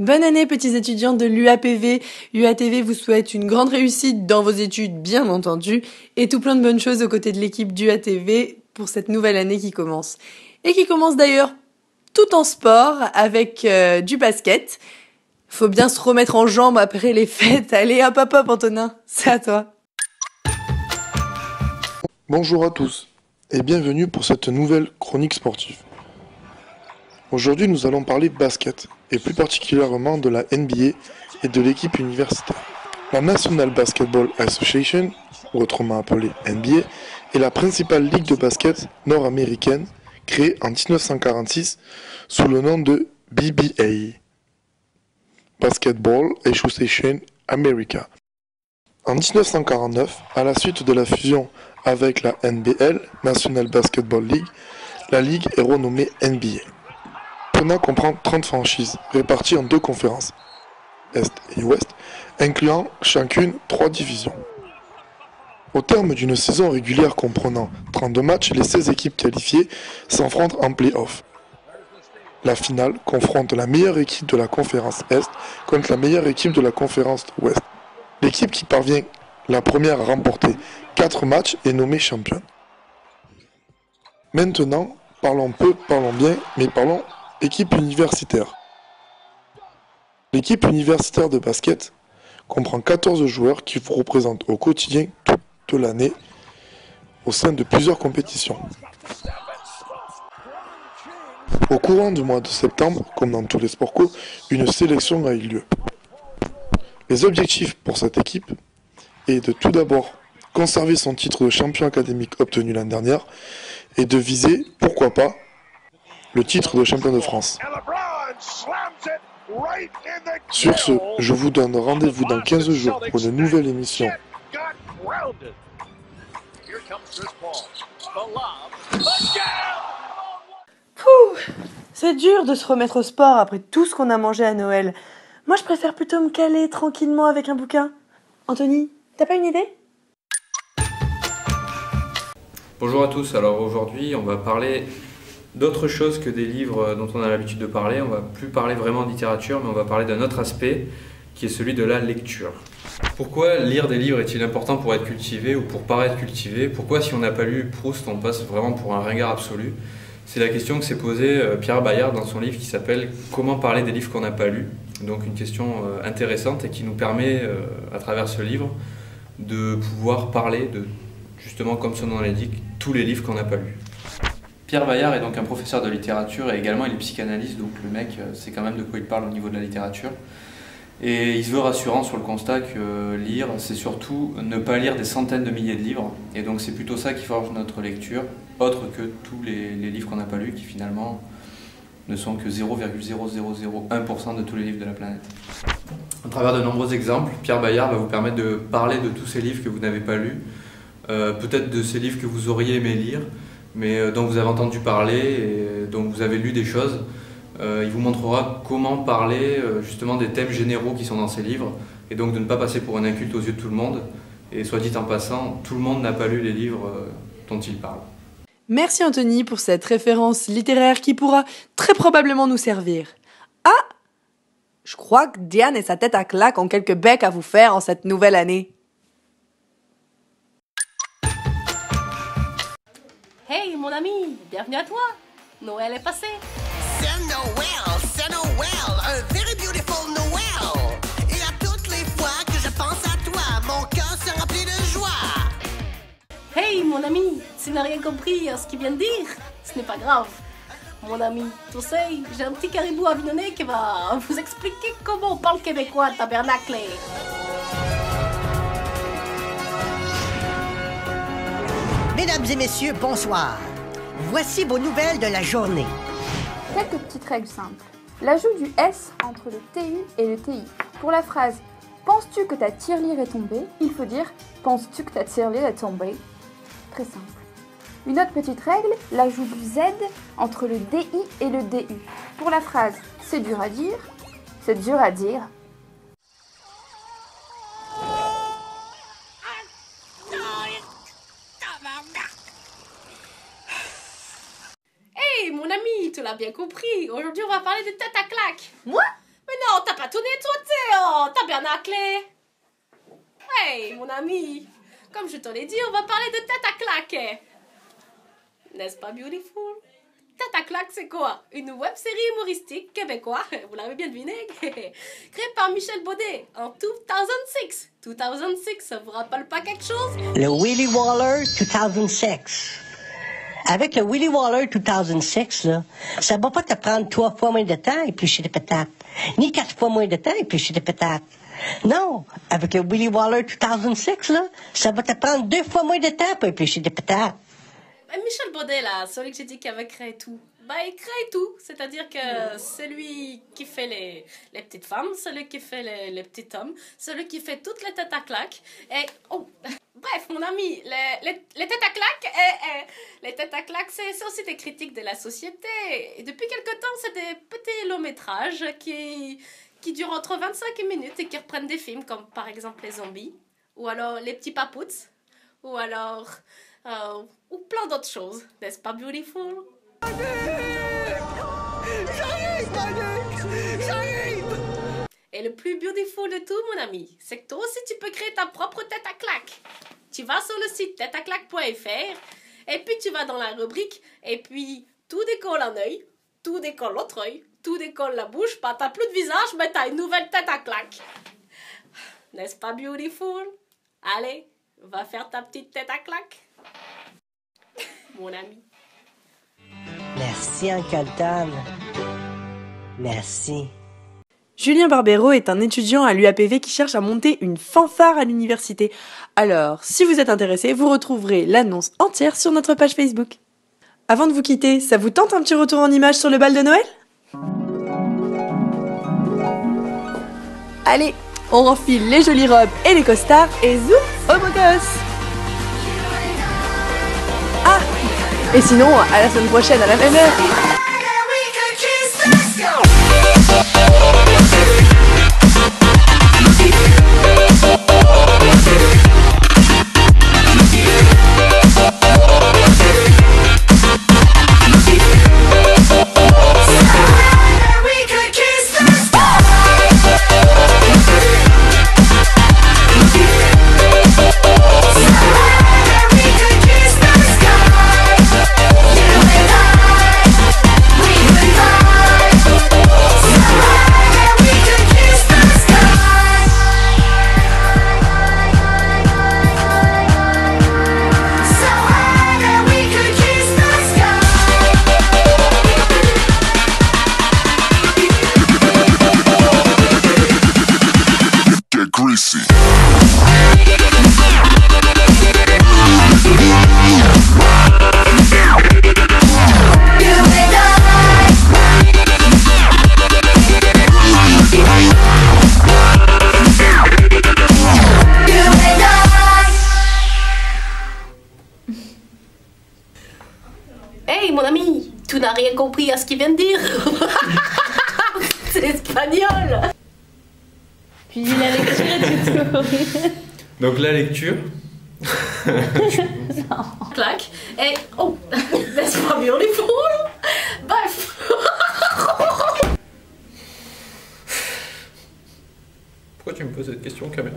Bonne année petits étudiants de l'UAPV. UATV vous souhaite une grande réussite dans vos études bien entendu et tout plein de bonnes choses aux côtés de l'équipe d'UATV pour cette nouvelle année qui commence. Et qui commence d'ailleurs tout en sport avec du basket. Faut bien se remettre en jambes après les fêtes. Allez hop hop hop Antonin, c'est à toi. Bonjour à tous et bienvenue pour cette nouvelle chronique sportive. Aujourd'hui nous allons parler basket et plus particulièrement de la NBA et de l'équipe universitaire. La National Basketball Association, ou autrement appelée NBA, est la principale ligue de basket nord-américaine créée en 1946 sous le nom de BBA, Basketball Association America. En 1949, à la suite de la fusion avec la NBL, National Basketball League, la ligue est renommée NBA. Pena comprend 30 franchises, réparties en deux conférences, Est et Ouest, incluant chacune 3 divisions. Au terme d'une saison régulière comprenant 32 matchs, les 16 équipes qualifiées s'affrontent en play-off. La finale confronte la meilleure équipe de la conférence Est contre la meilleure équipe de la conférence Ouest. L'équipe qui parvient la première à remporter 4 matchs est nommée championne. Maintenant, parlons peu, parlons bien, mais parlons équipe universitaire. L'équipe universitaire de basket comprend 14 joueurs qui vous représentent au quotidien toute l'année au sein de plusieurs compétitions. Au courant du mois de septembre, comme dans tous les sports co, une sélection a eu lieu. Les objectifs pour cette équipe est de tout d'abord conserver son titre de champion académique obtenu l'année dernière et de viser, pourquoi pas, le titre de champion de France. Sur ce, je vous donne rendez-vous dans 15 jours pour une nouvelle émission. C'est dur de se remettre au sport après tout ce qu'on a mangé à Noël. Moi je préfère plutôt me caler tranquillement avec un bouquin. Anthony, t'as pas une idée ? Bonjour à tous, alors aujourd'hui on va parler d'autre chose que des livres dont on a l'habitude de parler. On va plus parler vraiment de littérature, mais on va parler d'un autre aspect qui est celui de la lecture. Pourquoi lire des livres est-il important pour être cultivé ou pour paraître cultivé ? Pourquoi si on n'a pas lu Proust on passe vraiment pour un ringard absolu ? C'est la question que s'est posée Pierre Bayard dans son livre qui s'appelle « Comment parler des livres qu'on n'a pas lus ?» Donc une question intéressante et qui nous permet à travers ce livre de pouvoir parler de, justement comme son nom l'indique, tous les livres qu'on n'a pas lus. Pierre Bayard est donc un professeur de littérature et également il est psychanalyste, donc le mec sait quand même de quoi il parle au niveau de la littérature. Et il se veut rassurant sur le constat que lire, c'est surtout ne pas lire des centaines de milliers de livres. Et donc c'est plutôt ça qui forge notre lecture, autre que tous les livres qu'on n'a pas lus, qui finalement ne sont que 0,0001% de tous les livres de la planète. À travers de nombreux exemples, Pierre Bayard va vous permettre de parler de tous ces livres que vous n'avez pas lus, peut-être de ces livres que vous auriez aimé lire, mais dont vous avez entendu parler et dont vous avez lu des choses. Il vous montrera comment parler justement des thèmes généraux qui sont dans ces livres et donc de ne pas passer pour un inculte aux yeux de tout le monde. Et soit dit en passant, tout le monde n'a pas lu les livres dont il parle. Merci Anthony pour cette référence littéraire qui pourra très probablement nous servir. Ah, je crois que Diane et sa tête à claque ont quelques becs à vous faire en cette nouvelle année. Hey mon ami, bienvenue à toi. Noël est passé. C'est Noël, un very beautiful Noël. Et à toutes les fois que je pense à toi, mon cœur se remplit de joie. Hey mon ami, tu n'as rien compris à ce qu'il vient de dire. Ce n'est pas grave. Mon ami, tu sais, j'ai un petit caribou avignonné qui va vous expliquer comment on parle québécois tabernacle. Mesdames et messieurs, bonsoir. Voici vos nouvelles de la journée. Quelques petites règles simples. L'ajout du S entre le TU et le TI. Pour la phrase « Penses-tu que ta tirelire est tombée ?», il faut dire « Penses-tu que ta tirelire est tombée ?» Très simple. Une autre petite règle, l'ajout du Z entre le DI et le DU. Pour la phrase « C'est dur à dire », c'est dur à dire. Hey mon ami, tu l'as bien compris. Aujourd'hui on va parler de tête à claque. Moi ? Mais non, t'as pas tout nettoyé, oh, t'as bien raclé. Hey, mon ami, comme je te l'ai dit, on va parler de Tête à claque. N'est-ce pas beautiful? Tête à claque, c'est quoi? Une web-série humoristique québécoise, vous l'avez bien deviné, créée par Michel Baudet en 2006. 2006, ça vous rappelle pas quelque chose? Le Willy Waller 2006. Avec le Willy Waller 2006, là, ça va pas te prendre 3 fois moins de temps à éplucher des patates, ni 4 fois moins de temps à éplucher des patates. Non, avec le Willy Waller 2006, là, ça va te prendre 2 fois moins de temps pour éplucher des patates. Michel Baudet, là, celui que j'ai dit qu'il avait créé tout. Bah, il crée tout. C'est-à-dire que c'est lui qui fait les petites femmes, celui qui fait les petits hommes, celui qui fait toutes les têtes à claques. Et, oh, bref, mon ami, les têtes à claques, les têtes à claques, c'est aussi des critiques de la société. Et depuis quelque temps, c'est des petits longs métrages qui durent entre 25 minutes et qui reprennent des films comme par exemple Les Zombies, ou alors Les Petits Papouts, ou alors... ou plein d'autres choses, n'est-ce pas beautiful? J'arrive! Et le plus beautiful de tout, mon ami, c'est que toi aussi tu peux créer ta propre tête à claque. Tu vas sur le site têteaclaque.fr et puis tu vas dans la rubrique et puis tout décolle un œil, tout décolle l'autre œil, tout décolle la bouche, pas t'as plus de visage, mais t'as une nouvelle tête à claque. N'est-ce pas beautiful? Allez, va faire ta petite tête à claque. Mon ami. Merci, Uncle Tom. Merci. Julien Barbero est un étudiant à l'UAPV qui cherche à monter une fanfare à l'université. Alors, si vous êtes intéressé, vous retrouverez l'annonce entière sur notre page Facebook. Avant de vous quitter, ça vous tente un petit retour en images sur le bal de Noël? Allez, on enfile les jolies robes et les costards et zoom au beau gosse! Ah! Et sinon, à la semaine prochaine à la même heure! Hey, mon ami, tu n'as rien compris à ce qu'il vient de dire. C'est espagnol. Puis la lecture est tout. Donc la lecture. Clac. Et oh, n'est-ce pas beautiful? Bref. Pourquoi tu me poses cette question, caméra?